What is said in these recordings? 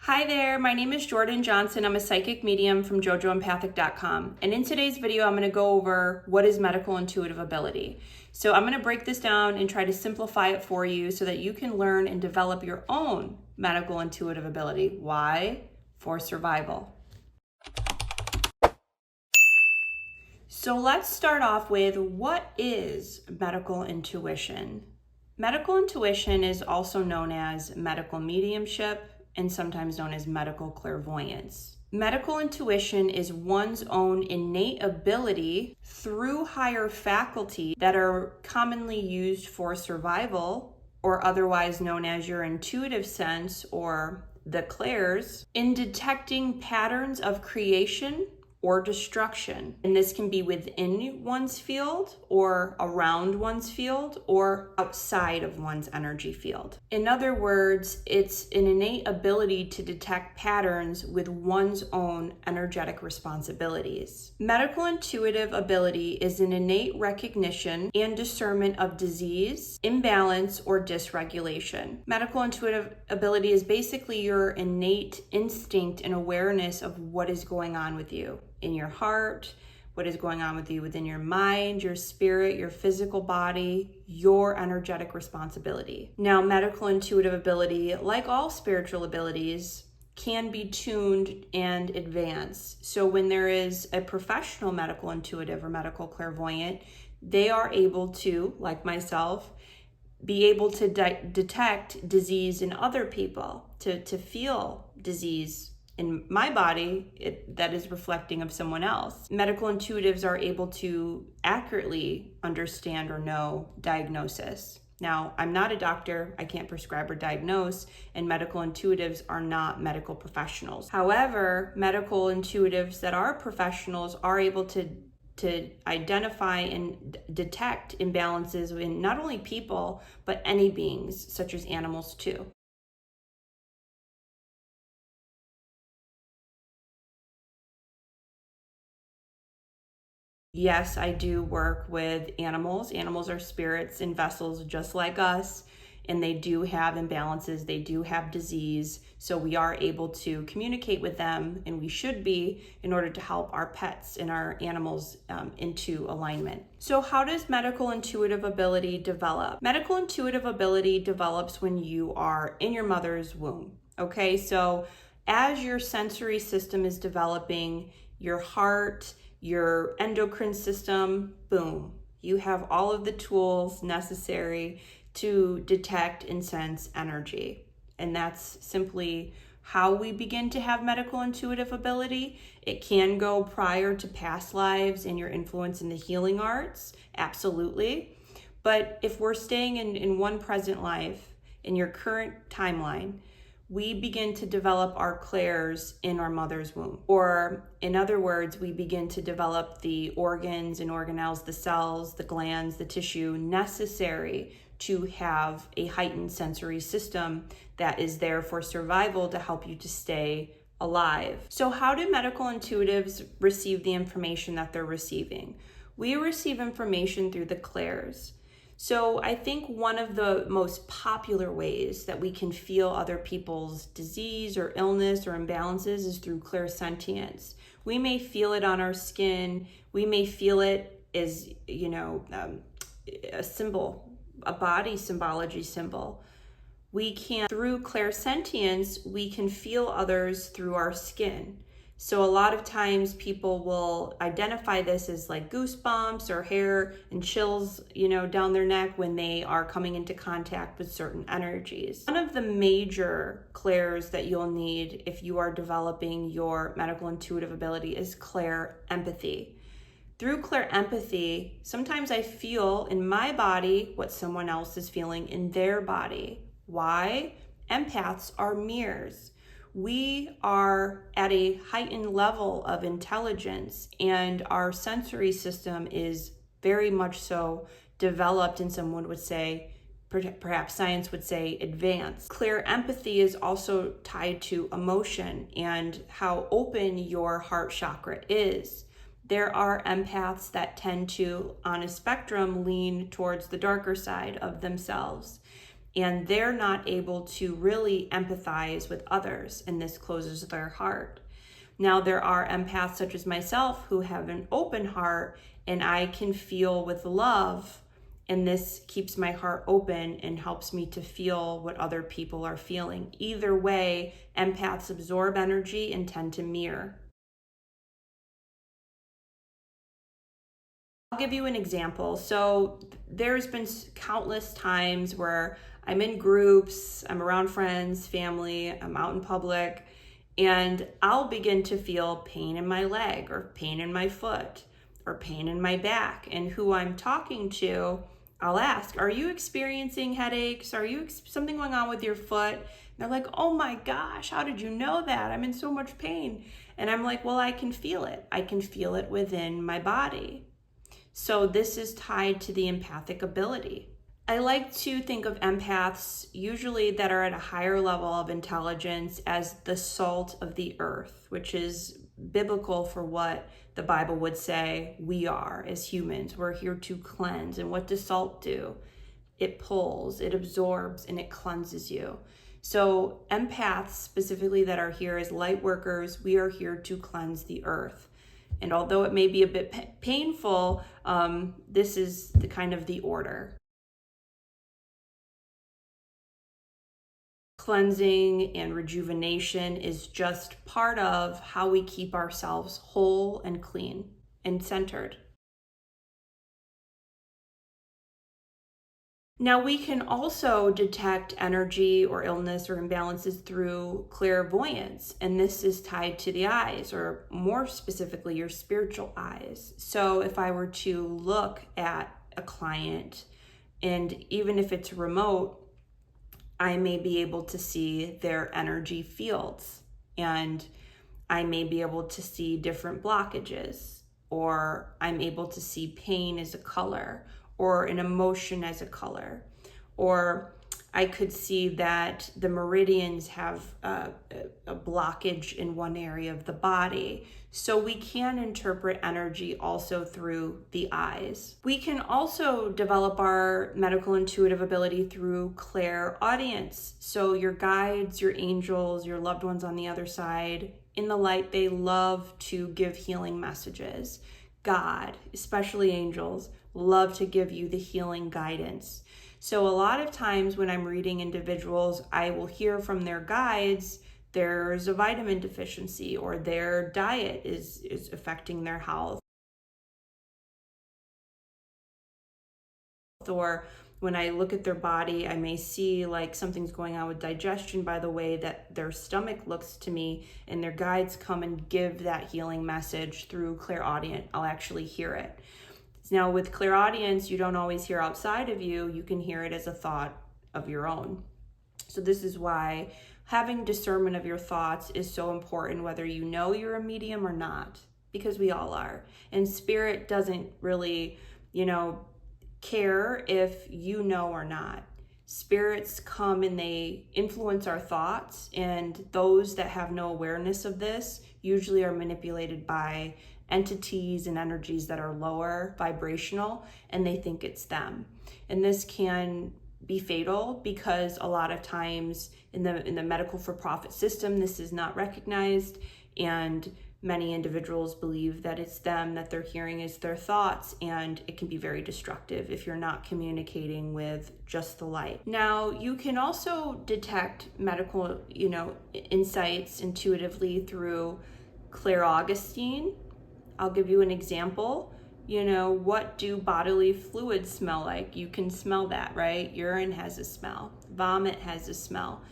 Hi there, my name is Jordan Johnson. I'm a psychic medium from JoJoEmpathic.com. And in today's video, I'm going to go over what is medical intuitive ability. So I'm going to break this down and try to simplify it for you so that you can learn and develop your own medical intuitive ability. Why? For survival. So let's start off with what is medical intuition? Medical intuition is also known as medical mediumship and sometimes known as medical clairvoyance. Medical intuition is one's own innate ability through higher faculty that are commonly used for survival, or otherwise known as your intuitive sense or the clairs, in detecting patterns of creation or destruction. And this can be within one's field or around one's field or outside of one's energy field. In other words, it's an innate ability to detect patterns with one's own energetic responsibilities. Medical intuitive ability is an innate recognition and discernment of disease, imbalance, or dysregulation. Medical intuitive ability is basically your innate instinct and awareness of what is going on with you in your heart, what is going on with you within your mind, your spirit, your physical body, your energetic responsibility. Now, medical intuitive ability, like all spiritual abilities, can be tuned and advanced. So when there is a professional medical intuitive or medical clairvoyant, they are able to, like myself, be able to detect disease in other people, to feel disease in my body that is reflecting of someone else. Medical intuitives are able to accurately understand or know diagnosis. Now, I'm not a doctor, I can't prescribe or diagnose, and medical intuitives are not medical professionals. However, medical intuitives that are professionals are able to identify and detect imbalances in not only people, but any beings, such as animals too. Yes, I do work with animals. Animals are spirits and vessels just like us, and they do have imbalances, they do have disease, so we are able to communicate with them, and we should be, in order to help our pets and our animals into alignment. So how does medical intuitive ability develop? Medical intuitive ability develops when you are in your mother's womb, okay? So as your sensory system is developing, your heart, your endocrine system, boom, you have all of the tools necessary to detect and sense energy. And that's simply how we begin to have medical intuitive ability. It can go prior to past lives and your influence in the healing arts, absolutely. But if we're staying in one present life, in your current timeline, we begin to develop our clairs in our mother's womb. Or in other words, we begin to develop the organs and organelles, the cells, the glands, the tissue necessary to have a heightened sensory system that is there for survival to help you to stay alive. So how do medical intuitives receive the information that they're receiving? We receive information through the clairs. So I think one of the most popular ways that we can feel other people's disease or illness or imbalances is through clairsentience. We may feel it on our skin. We may feel it as, a symbol, a body symbology symbol. Through clairsentience, we can feel others through our skin. So a lot of times people will identify this as like goosebumps or hair and chills, down their neck when they are coming into contact with certain energies. One of the major clairs that you'll need if you are developing your medical intuitive ability is clair empathy. Through clair empathy, sometimes I feel in my body what someone else is feeling in their body. Why? Empaths are mirrors. We are at a heightened level of intelligence, and our sensory system is very much so developed, and someone would say, perhaps science would say, advanced. Clair empathy is also tied to emotion and how open your heart chakra is. There are empaths that tend to, on a spectrum, lean towards the darker side of themselves. and they're not able to really empathize with others, and this closes their heart. Now, there are empaths such as myself who have an open heart, and I can feel with love, and this keeps my heart open and helps me to feel what other people are feeling. Either way, empaths absorb energy and tend to mirror. I'll give you an example. So there's been countless times where I'm in groups, I'm around friends, family, I'm out in public, and I'll begin to feel pain in my leg or pain in my foot or pain in my back. And who I'm talking to, I'll ask, are you experiencing headaches? Are you something going on with your foot? And they're like, oh my gosh, how did you know that? I'm in so much pain. And I'm like, well, I can feel it. I can feel it within my body. So this is tied to the empathic ability. I like to think of empaths usually that are at a higher level of intelligence as the salt of the earth, which is biblical for what the Bible would say we are as humans. We're here to cleanse. And what does salt do? It pulls, it absorbs, and it cleanses you. So empaths specifically that are here as light workers, we are here to cleanse the earth. And although it may be a bit painful, this is the kind of the order. Cleansing and rejuvenation is just part of how we keep ourselves whole and clean and centered. Now, we can also detect energy or illness or imbalances through clairvoyance, and this is tied to the eyes, or more specifically, your spiritual eyes. So if I were to look at a client, and even if it's remote, I may be able to see their energy fields, and I may be able to see different blockages, or I'm able to see pain as a color, or an emotion as a color, or I could see that the meridians have a blockage in one area of the body. So we can interpret energy also through the eyes. We can also develop our medical intuitive ability through clairaudience. So your guides, your angels, your loved ones on the other side, in the light, they love to give healing messages. God, especially angels, love to give you the healing guidance. So a lot of times when I'm reading individuals, I will hear from their guides there's a vitamin deficiency, or their diet is affecting their health. Or when I look at their body, I may see like something's going on with digestion by the way that their stomach looks to me, and their guides come and give that healing message through clairaudient. I'll actually hear it. Now with clairaudience, you don't always hear outside of you. You can hear it as a thought of your own. So this is why having discernment of your thoughts is so important, whether you know you're a medium or not, because we all are. And spirit doesn't really, care if you know or not. Spirits come and they influence our thoughts, and those that have no awareness of this usually are manipulated by entities and energies that are lower vibrational, and they think it's them. And this can be fatal because a lot of times in the medical for-profit system, this is not recognized, and many individuals believe that it's them that they're hearing is their thoughts, and it can be very destructive if you're not communicating with just the light. Now, you can also detect medical, insights intuitively through clairaugusting. I'll give you an example. What do bodily fluids smell like? You can smell that, right? Urine has a smell. Vomit has a smell.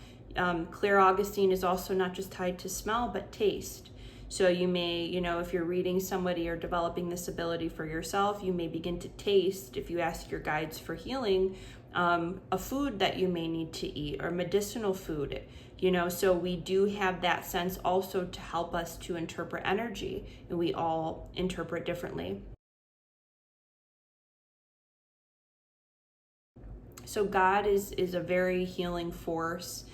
Clairaugusting is also not just tied to smell, but taste. So you may, if you're reading somebody or developing this ability for yourself, you may begin to taste, if you ask your guides for healing, a food that you may need to eat, or medicinal food. So we do have that sense also to help us to interpret energy, and we all interpret differently. So God is a very healing force.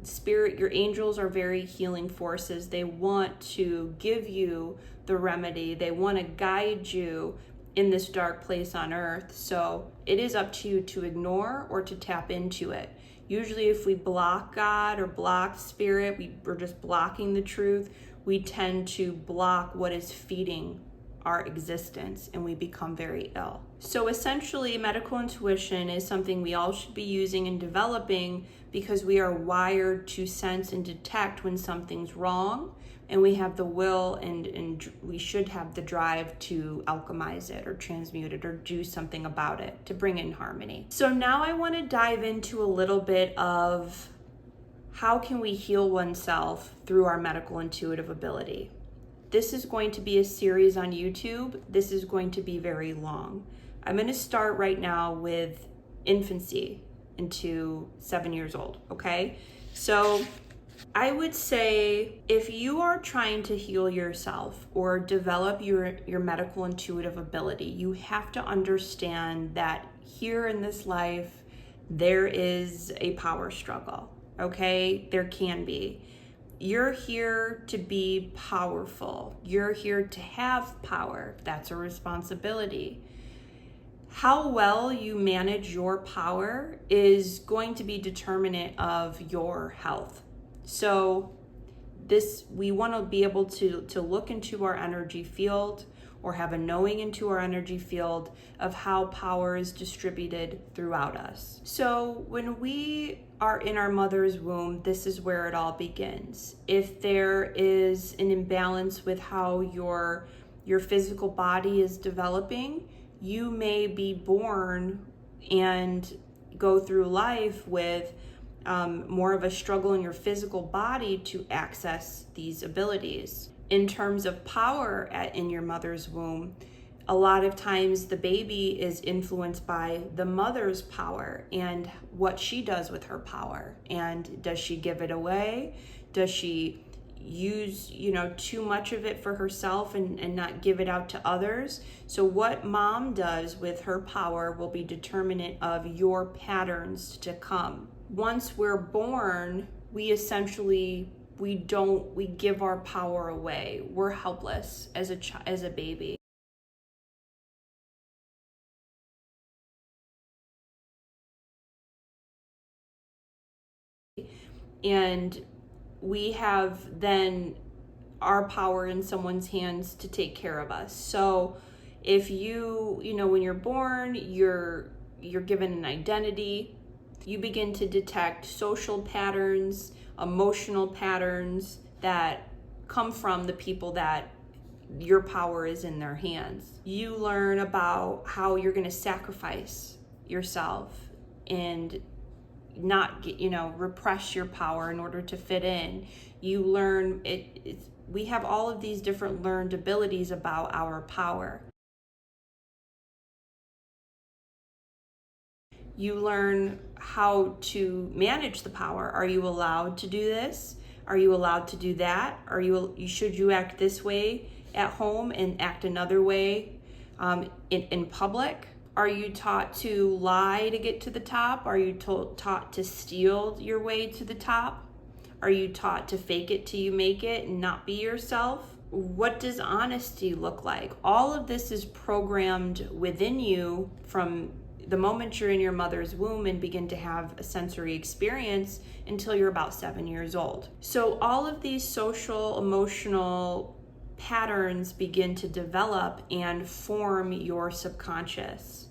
Spirit, your angels are very healing forces. They want to give you the remedy. They want to guide you in this dark place on earth. So it is up to you to ignore or to tap into it. Usually if we block God or block spirit, we're just blocking the truth, we tend to block what is feeding our existence, and we become very ill. So essentially, medical intuition is something we all should be using and developing, because we are wired to sense and detect when something's wrong, and we have the will and we should have the drive to alchemize it or transmute it or do something about it to bring in harmony. So now I want to dive into a little bit of how can we heal oneself through our medical intuitive ability. This is going to be a series on YouTube. This is going to be very long. I'm going to start right now with infancy into 7 years old, okay? So I would say if you are trying to heal yourself or develop your medical intuitive ability, you have to understand that here in this life, there is a power struggle, okay? There can be. You're here to be powerful. You're here to have power. That's a responsibility. How well you manage your power is going to be determinant of your health. So we want to be able to look into our energy field, or have a knowing into our energy field of how power is distributed throughout us. So when we are in our mother's womb, this is where it all begins. If there is an imbalance with how your physical body is developing, you may be born and go through life with more of a struggle in your physical body to access these abilities. In terms of power in your mother's womb, a lot of times the baby is influenced by the mother's power and what she does with her power. And does she give it away? Does she use, too much of it for herself and not give it out to others? So what mom does with her power will be determinant of your patterns to come. Once we're born, we give our power away. We're helpless as a baby. And we have then our power in someone's hands to take care of us. So if when you're born, you're given an identity, you begin to detect social patterns, emotional patterns that come from the people that your power is in their hands. You learn about how you're going to sacrifice yourself and not repress your power in order to fit in. You learn we have all of these different learned abilities about our power. You learn how to manage the power. Are you allowed to do this? Are you allowed to do that? Should you act this way at home and act another way in public? Are you taught to lie to get to the top? Are you taught to steal your way to the top? Are you taught to fake it till you make it and not be yourself? What does honesty look like? All of this is programmed within you from the moment you're in your mother's womb and begin to have a sensory experience until you're about 7 years old. So all of these social, emotional patterns begin to develop and form your subconscious.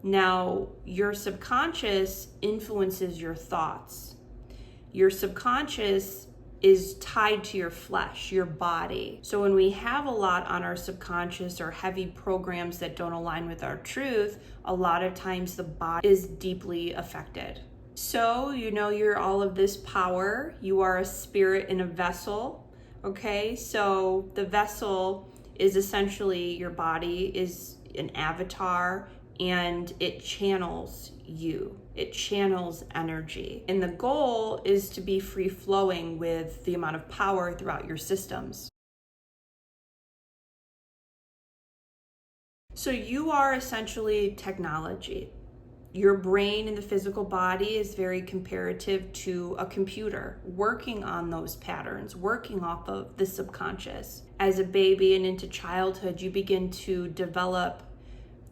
Now, your subconscious influences your thoughts. Your subconscious is tied to your flesh, your body. So when we have a lot on our subconscious or heavy programs that don't align with our truth, a lot of times the body is deeply affected. So you're all of this power. You are a spirit in a vessel, okay? So the vessel is essentially your body is an avatar, and it channels you. It channels energy. And the goal is to be free flowing with the amount of power throughout your systems. So you are essentially technology. Your brain and the physical body is very comparative to a computer, working on those patterns, working off of the subconscious. As a baby and into childhood, you begin to develop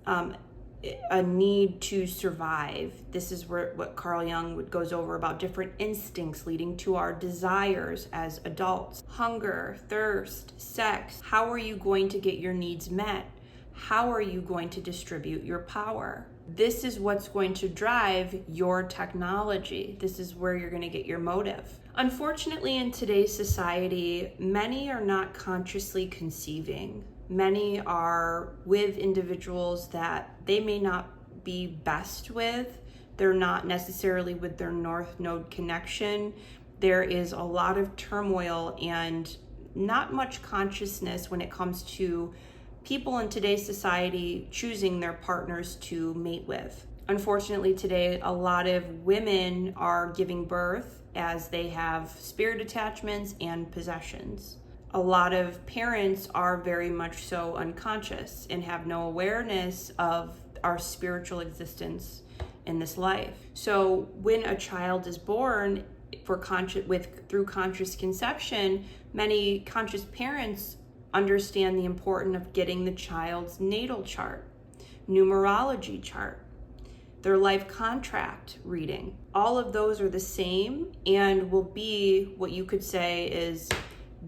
a need to survive. This is where what Carl Jung goes over about different instincts leading to our desires as adults. Hunger, thirst, sex. How are you going to get your needs met? How are you going to distribute your power? This is what's going to drive your technology. This is where you're going to get your motive. Unfortunately, in today's society, many are not consciously conceiving. Many are with individuals that they may not be best with. They're not necessarily with their North Node connection. There is a lot of turmoil and not much consciousness when it comes to people in today's society choosing their partners to mate with. Unfortunately, today, a lot of women are giving birth as they have spirit attachments and possessions. A lot of parents are very much so unconscious and have no awareness of our spiritual existence in this life. So when a child is born through conscious conception, many conscious parents understand the importance of getting the child's natal chart, numerology chart, their life contract reading. All of those are the same and will be what you could say is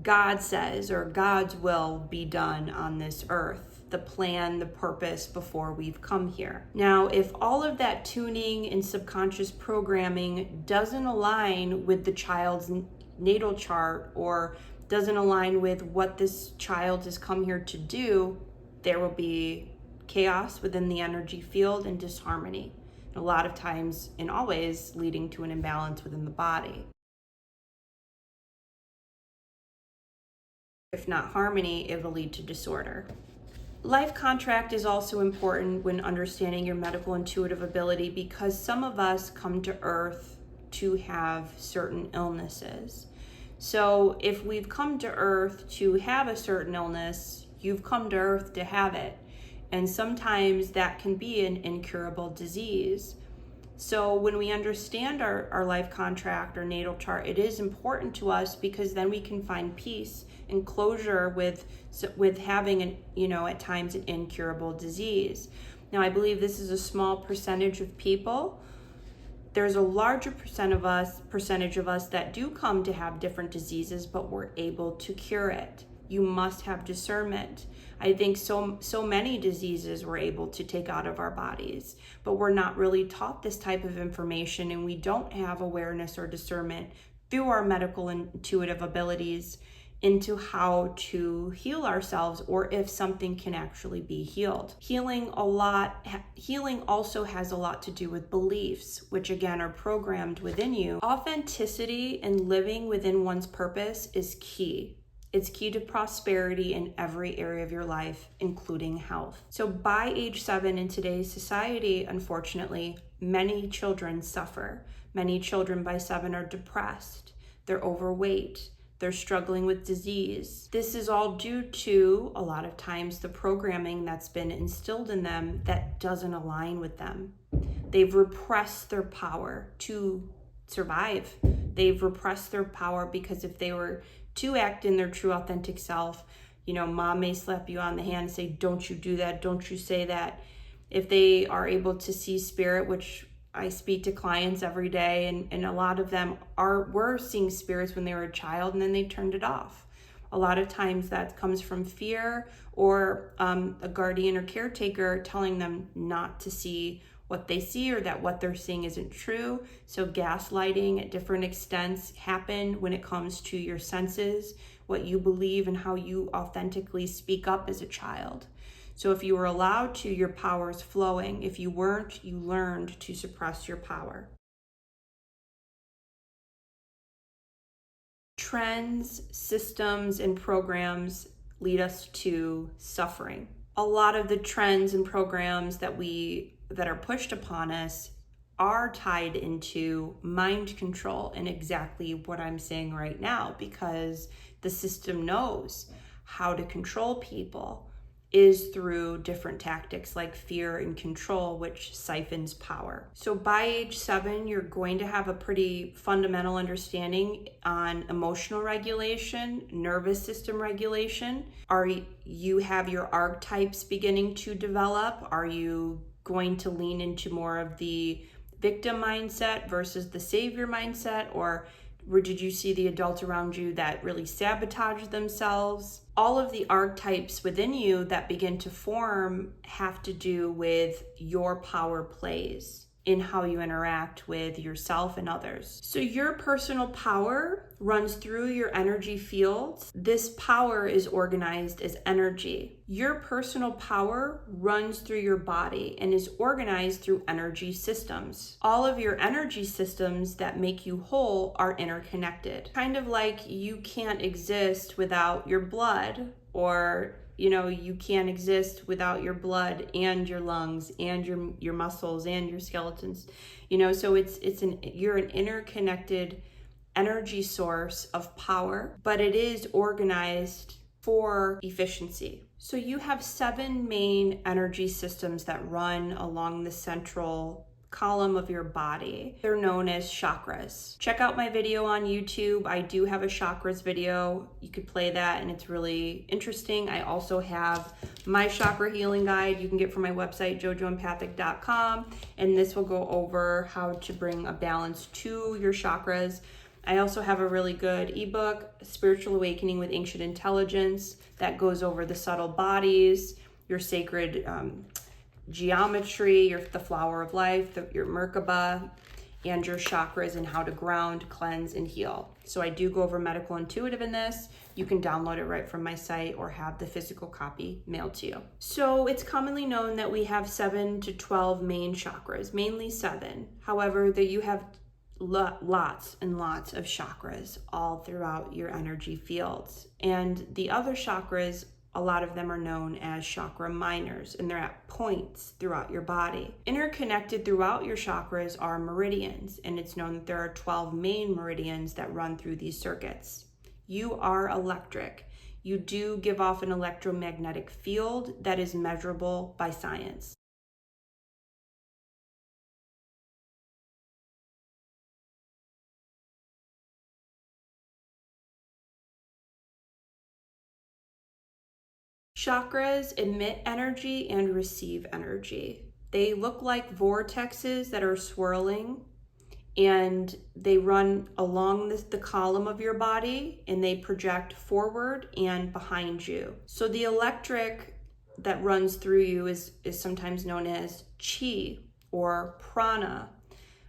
God says, or God's will be done on this earth, the plan, the purpose before we've come here. Now, if all of that tuning and subconscious programming doesn't align with the child's natal chart or doesn't align with what this child has come here to do, there will be chaos within the energy field and disharmony. A lot of times and always leading to an imbalance within the body. If not harmony, it will lead to disorder. Life contract is also important when understanding your medical intuitive ability because some of us come to Earth to have certain illnesses. So if we've come to Earth to have a certain illness, you've come to Earth to have it. And sometimes that can be an incurable disease. So when we understand our life contract or natal chart, it is important to us because then we can find peace and closure with having at times an incurable disease. Now, I believe this is a small percentage of people. There's a larger percentage of us that do come to have different diseases, but we're able to cure it. You must have discernment. I think so many diseases we're able to take out of our bodies, but we're not really taught this type of information and we don't have awareness or discernment through our medical intuitive abilities into how to heal ourselves or if something can actually be healed. Healing also has a lot to do with beliefs, which again are programmed within you. Authenticity and living within one's purpose is key. It's key to prosperity in every area of your life, including health. So by age 7 in today's society, unfortunately, many children suffer. Many children by 7 are depressed. They're overweight. They're struggling with disease. This is all due to, a lot of times, the programming that's been instilled in them that doesn't align with them. They've repressed their power to survive. They've repressed their power because if they were to act in their true authentic self, mom may slap you on the hand and say, don't you do that, don't you say that. If they are able to see spirit, which I speak to clients every day, and a lot of them were seeing spirits when they were a child and then they turned it off. A lot of times that comes from fear or a guardian or caretaker telling them not to see what they see or that what they're seeing isn't true. So gaslighting at different extents happen when it comes to your senses, what you believe and how you authentically speak up as a child. So if you were allowed to, your power is flowing. If you weren't, you learned to suppress your power. Trends, systems, and programs lead us to suffering. A lot of the trends and programs that are pushed upon us are tied into mind control and exactly what I'm saying right now, because the system knows how to control people. is through different tactics like fear and control, which siphons power. So by age 7, you're going to have a pretty fundamental understanding on emotional regulation, nervous system regulation. You have your archetypes beginning to develop? Are you going to lean into more of the victim mindset versus the savior mindset? Or did you see the adults around you that really sabotage themselves? All of the archetypes within you that begin to form have to do with your power plays in how you interact with yourself and others. So your personal power runs through your energy fields. This power is organized as energy. Your personal power runs through your body and is organized through energy systems. All of your energy systems that make you whole are interconnected. Kind of like you can't exist without your blood, or you can't exist without your blood and your lungs and your muscles and your skeletons. So you're an interconnected energy source of power, but it is organized for efficiency. So you have 7 main energy systems that run along the central column of your body. They're known as chakras. Check out my video on YouTube. I do have a chakras video. You could play that and it's really interesting. I also have my chakra healing guide you can get from my website, JoJoEmpathic.com, and this will go over how to bring a balance to your chakras. I also have a really good ebook, Spiritual Awakening with Ancient Intelligence, that goes over the subtle bodies, your sacred geometry, the flower of life, your Merkaba, and your chakras, and how to ground, cleanse, and heal. So I do go over medical intuitive in this. You can download it right from my site or have the physical copy mailed to you. So it's commonly known that we have 7 to 12 main chakras, mainly 7. However, that you have lots and lots of chakras all throughout your energy fields. And the other chakras, a lot of them are known as chakra minors, and they're at points throughout your body. Interconnected throughout your chakras are meridians, and it's known that there are 12 main meridians that run through these circuits. You are electric. You do give off an electromagnetic field that is measurable by science. Chakras emit energy and receive energy. They look like vortexes that are swirling, and they run along the column of your body, and they project forward and behind you. So the electric that runs through you is sometimes known as chi or prana.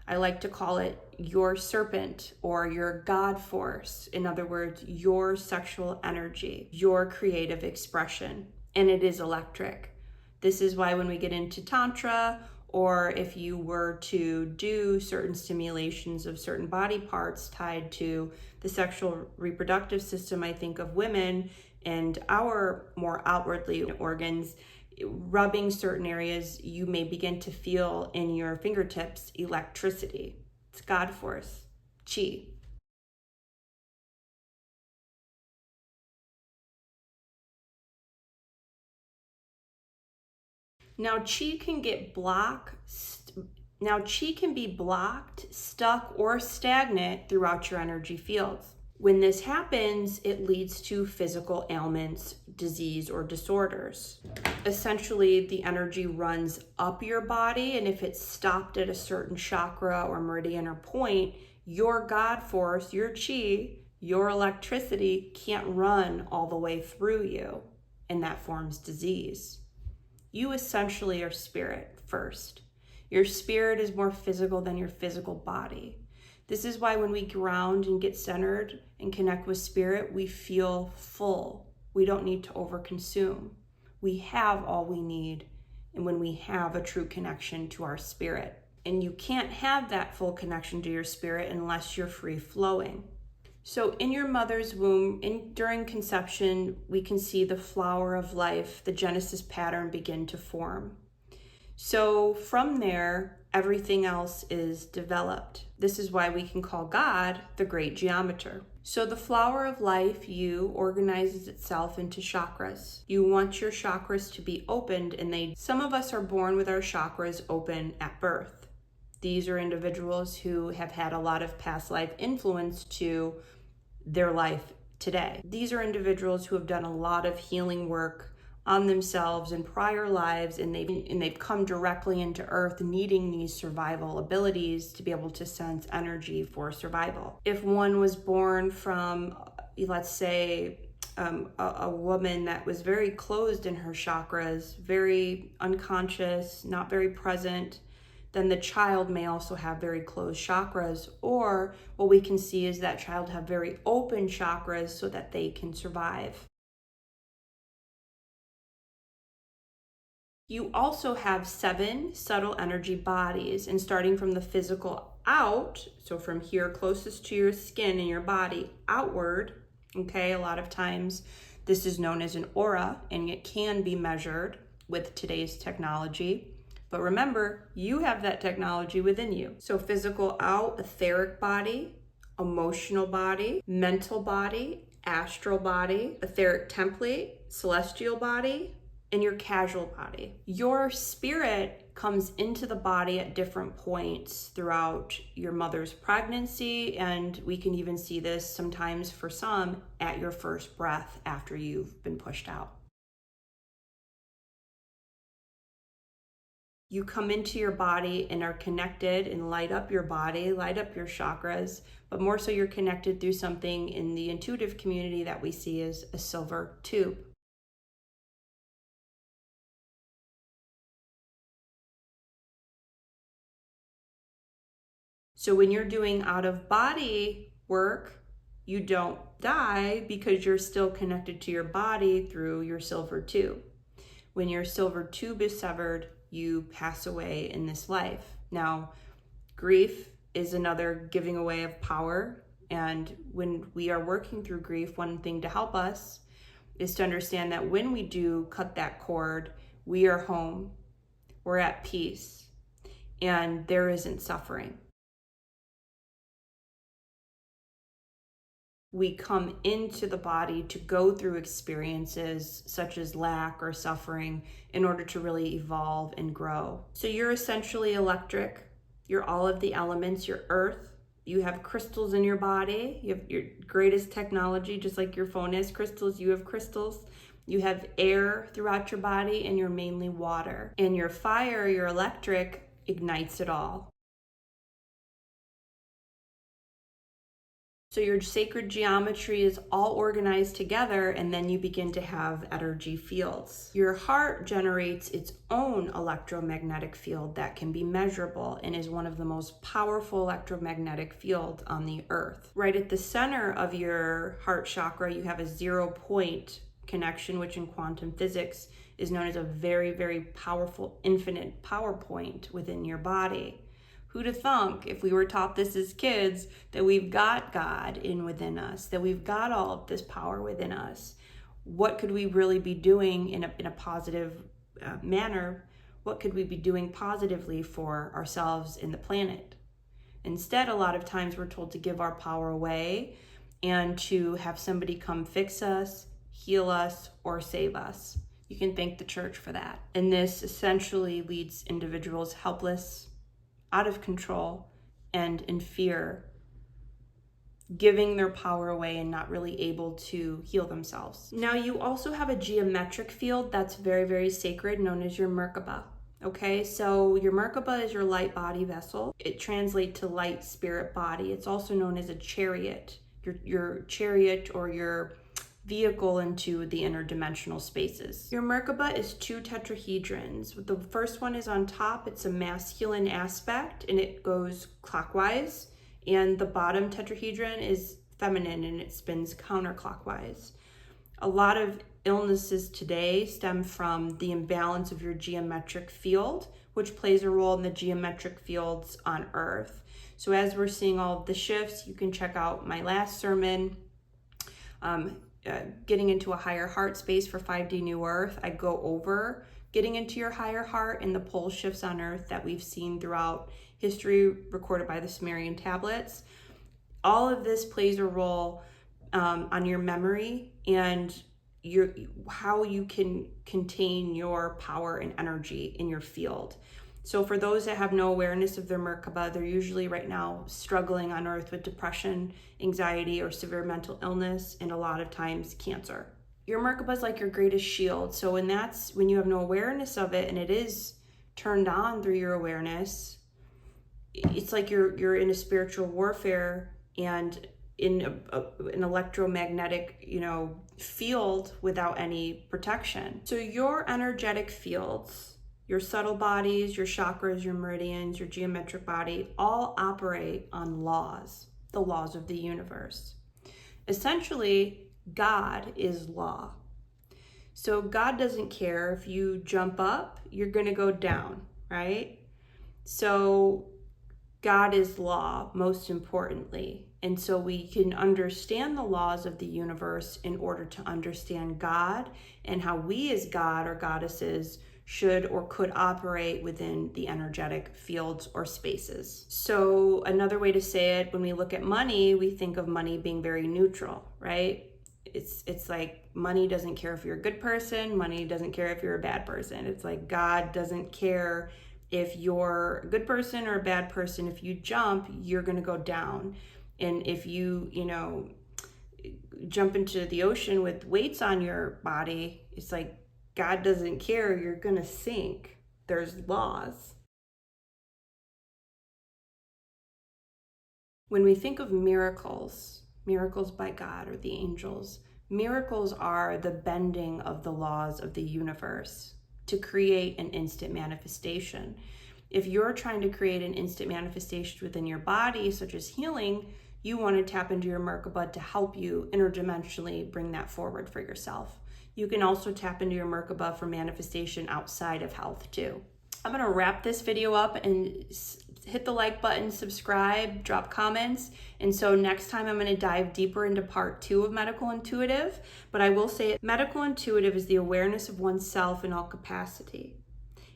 I like to call it your serpent or your God force. In other words, your sexual energy, your creative expression, and it is electric. This is why when we get into Tantra, or if you were to do certain stimulations of certain body parts tied to the sexual reproductive system, I think of women and our more outwardly organs, rubbing certain areas, you may begin to feel in your fingertips electricity. It's God force, chi. Now chi can be blocked, stuck, or stagnant throughout your energy fields. When this happens, it leads to physical ailments, disease, or disorders. Essentially, the energy runs up your body, and if it's stopped at a certain chakra or meridian or point, your God force, your chi, your electricity can't run all the way through you, and that forms disease. You essentially are spirit first. Your spirit is more physical than your physical body. This is why when we ground and get centered and connect with spirit, we feel full. We don't need to overconsume. We have all we need, and when we have a true connection to our spirit. And you can't have that full connection to your spirit unless you're free flowing. So in your mother's womb, during conception, we can see the flower of life, the Genesis pattern begin to form. So from there, everything else is developed. This is why we can call God the great geometer. So the flower of life, you, organizes itself into chakras. You want your chakras to be opened, and some of us are born with our chakras open at birth. These are individuals who have had a lot of past life influence to their life today. These are individuals who have done a lot of healing work on themselves in prior lives, and they've come directly into earth needing these survival abilities to be able to sense energy for survival. If one was born from, let's say, a woman that was very closed in her chakras, very unconscious, not very present, then the child may also have very closed chakras. Or what we can see is that child have very open chakras so that they can survive. You also have 7 subtle energy bodies, and starting from the physical out, so from here closest to your skin and your body outward, okay, a lot of times this is known as an aura, and it can be measured with today's technology. But remember, you have that technology within you. So physical out, etheric body, emotional body, mental body, astral body, etheric template, celestial body, and your casual body. Your spirit comes into the body at different points throughout your mother's pregnancy, and we can even see this sometimes for some at your first breath after you've been pushed out. You come into your body and are connected and light up your body, light up your chakras, but more so you're connected through something in the intuitive community that we see as a silver tube. So when you're doing out of body work, you don't die because you're still connected to your body through your silver tube. When your silver tube is severed, you pass away in this life. Now, grief is another giving away of power. And when we are working through grief, one thing to help us is to understand that when we do cut that cord, we are home, we're at peace, and there isn't suffering. We come into the body to go through experiences such as lack or suffering in order to really evolve and grow. So you're essentially electric. You're all of the elements. You're earth. You have crystals in your body. You have your greatest technology, just like your phone has crystals. You have crystals. You have air throughout your body, and you're mainly water. And your fire, your electric, ignites it all. So your sacred geometry is all organized together, and then you begin to have energy fields. Your heart generates its own electromagnetic field that can be measurable and is one of the most powerful electromagnetic fields on the earth. Right at the center of your heart chakra, you have a 0-point connection, which in quantum physics is known as a very, very powerful infinite power point within your body. Who'd have thunk, if we were taught this as kids, that we've got God within us, that we've got all of this power within us? What could we really be doing in a positive manner? What could we be doing positively for ourselves and the planet? Instead, a lot of times we're told to give our power away and to have somebody come fix us, heal us, or save us. You can thank the church for that. And this essentially leaves individuals helpless, out of control, and in fear, giving their power away and not really able to heal themselves. Now, you also have a geometric field that's very, very sacred, known as your Merkaba. Okay, so your Merkaba is your light body vessel. It translates to light spirit body. It's also known as a chariot, your chariot or your vehicle into the interdimensional spaces. Your Merkaba is 2 tetrahedrons. The first one is on top. It's a masculine aspect and it goes clockwise, and the bottom tetrahedron is feminine and it spins counterclockwise. A lot of illnesses today stem from the imbalance of your geometric field, which plays a role in the geometric fields on Earth. So as we're seeing all of the shifts, you can check out my last sermon, getting into a higher heart space for 5D New Earth. I go over getting into your higher heart and the pole shifts on earth that we've seen throughout history recorded by the Sumerian tablets. All of this plays a role on your memory and how you can contain your power and energy in your field. So for those that have no awareness of their Merkaba, they're usually right now struggling on earth with depression, anxiety, or severe mental illness, and a lot of times cancer. Your Merkaba is like your greatest shield. So when you have no awareness of it and it is turned on through your awareness, it's like you're in a spiritual warfare and in an electromagnetic, field without any protection. So your energetic fields, your subtle bodies, your chakras, your meridians, your geometric body, all operate on laws, the laws of the universe. Essentially, God is law. So God doesn't care if you jump up, you're going to go down, right? So God is law, most importantly. And so we can understand the laws of the universe in order to understand God and how we as God or goddesses should or could operate within the energetic fields or spaces. So another way to say it, when we look at money, we think of money being very neutral, right? It's like money doesn't care if you're a good person, money doesn't care if you're a bad person. It's like God doesn't care if you're a good person or a bad person. If you jump, you're going to go down. And if you jump into the ocean with weights on your body, it's like God doesn't care, you're going to sink. There's laws. When we think of miracles by God or the angels, miracles are the bending of the laws of the universe to create an instant manifestation. If you're trying to create an instant manifestation within your body, such as healing, you want to tap into your Merkaba to help you interdimensionally bring that forward for yourself. You can also tap into your Merkaba for manifestation outside of health too. I'm going to wrap this video up and hit the like button, subscribe, drop comments. And so next time I'm going to dive deeper into part 2 of Medical Intuitive. But I will say Medical Intuitive is the awareness of oneself in all capacity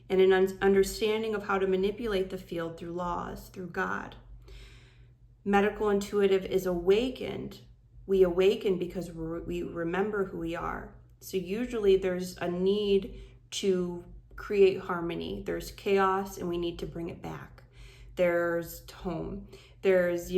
and an understanding of how to manipulate the field through laws, through God. Medical Intuitive is awakened. We awaken because we remember who we are. So usually there's a need to create harmony. There's chaos and we need to bring it back. There's home. There's,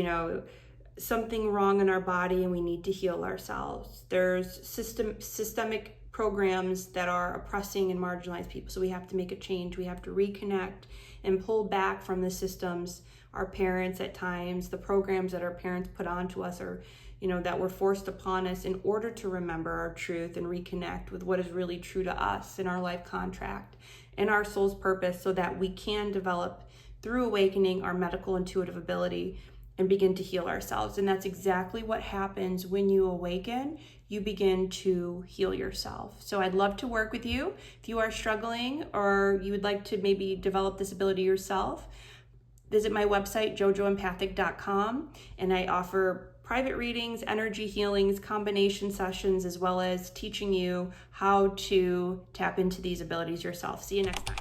something wrong in our body and we need to heal ourselves. There's systemic programs that are oppressing and marginalized people. So we have to make a change. We have to reconnect and pull back from the systems, our parents at times, the programs that our parents put onto us or that were forced upon us in order to remember our truth and reconnect with what is really true to us in our life contract and our soul's purpose so that we can develop through awakening our medical intuitive ability and begin to heal ourselves. And that's exactly what happens when you awaken. You begin to heal yourself. So I'd love to work with you. If you are struggling or you would like to maybe develop this ability yourself, visit my website, JoJoEmpathic.com, and I offer private readings, energy healings, combination sessions, as well as teaching you how to tap into these abilities yourself. See you next time.